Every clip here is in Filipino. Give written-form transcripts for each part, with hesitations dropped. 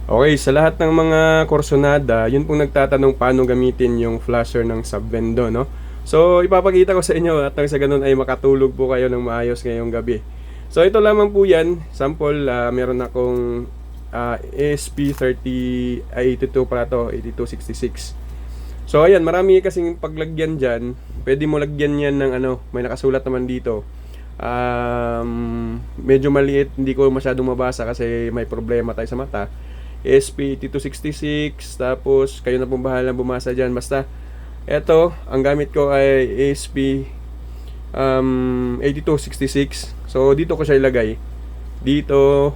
Okay, sa lahat ng mga kursonada, yun pong nagtatanong paano gamitin yung flasher ng Subvendo, no? So, ipapakita ko sa inyo at nang sa ganun ay makatulog po kayo ng maayos ngayong gabi. So, ito lamang po yan. Sample, meron akong ESP30, 82 pala to, 8266. So, ayan, marami kasing paglagyan dyan. Pwede mo lagyan yan ng ano, may nakasulat naman dito. Medyo maliit, hindi ko masyadong mabasa kasi may problema tayo sa mata. ESP8266, tapos kayo na pong bahala bumasa dyan. Basta, eto, ang gamit ko ay ESP 8266. So, dito ko siya ilagay. Dito,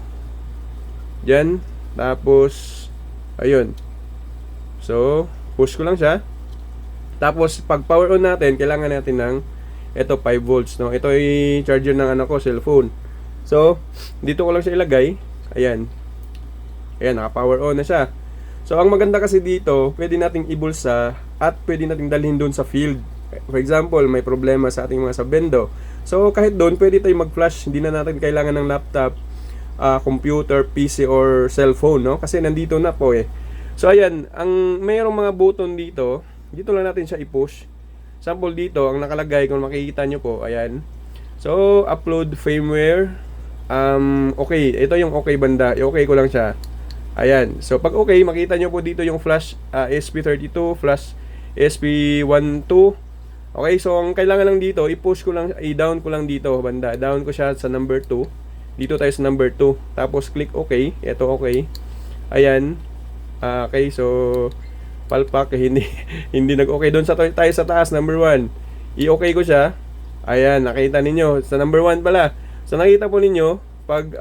dyan, tapos, ayun. So, push ko lang siya. Tapos, pag power on natin, kailangan natin ng, eto, 5 volts, no? Ito ay charger ng anak ko, cellphone. So, dito ko lang siya ilagay. Ayan. Ayan, naka-power on na siya. So, ang maganda kasi dito, pwede nating ibulsa at pwede nating dalhin doon sa field. For example, may problema sa ating mga Subvendo. So, kahit doon, pwede tayong mag-flash. Hindi na natin kailangan ng laptop, computer, PC, or cellphone, no? Kasi nandito na po eh. So, ayan, ang mayroong mga button dito, dito lang natin siya i-push. Sample dito, ang nakalagay, kung makikita nyo po, ayan. So, upload firmware. Okay, ito yung okay banda. I-okay ko lang siya. Ayan. So, pag okay, makita nyo po dito yung flash ESP32, flash ESP12. Okay, so ang kailangan lang dito, i-push ko lang, i-down ko lang dito, banda. Down ko siya sa number 2. Dito tayo sa number 2. Tapos, click okay. Ito okay. Ayan. Okay, so, palpak, hindi nag-okay. Doon sa tayo sa taas, number 1. I-okay ko siya. Ayan, nakita ninyo. Sa number 1 pala. So, nakita po ninyo, pag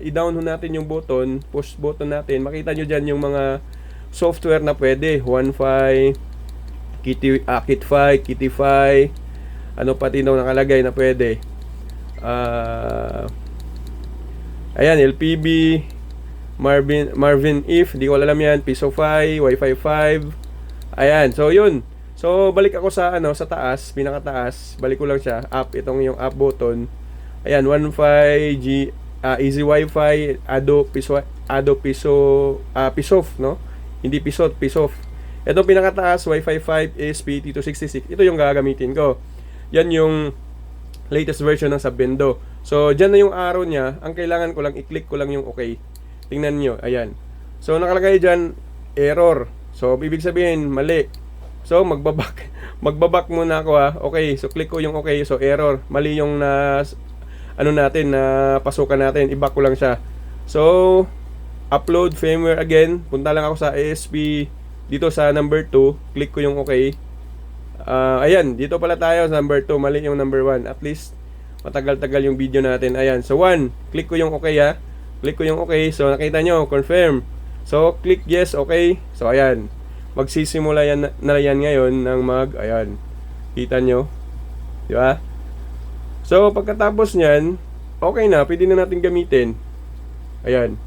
i-down ho natin yung button, push button natin, makita nyo dyan yung mga software na pwede. OneFi, KitFi, Kitify, ano pati daw nakalagay na pwede. Ayan, LPB, Marvin If, di ko alam yan, Pisofy, Wi-Fi 5. Ayan, so yun. So, balik ako sa sa taas, pinakataas. Balik ko lang siya, up, itong yung up button. Ayan, OneFi, Easy Wi-Fi, Pisof, no? Hindi Pisot, Pisof. Ito pinakataas, Wi-Fi 5, ESP8266. Ito yung gagamitin ko. Yan yung latest version ng Subvendo. So, dyan na yung arrow niya. Ang kailangan ko lang, i-click ko lang yung okay. Tingnan nyo, ayan. So, nakalagay dyan, error. So, ibig sabihin, mali. So, magbabak muna ako ha. Okay, so click ko yung okay. So, error. Mali yung natin na pasukan natin, i-back ko lang siya. So, upload firmware again. Punta lang ako sa ESP dito sa number 2, click ko yung okay. Ayan, dito pala tayo sa number 2, mali yung number 1. At least matagal-tagal yung video natin. Ayan, so 1, click ko yung okay ha. Click ko yung okay. So, nakita nyo, confirm. So, click yes, okay. So, ayan. Magsisimula yan na yan ngayon ng ayan. Kita nyo? Di ba? So, pagkatapos nyan, okay na, pwede na natin gamitin. Ayan.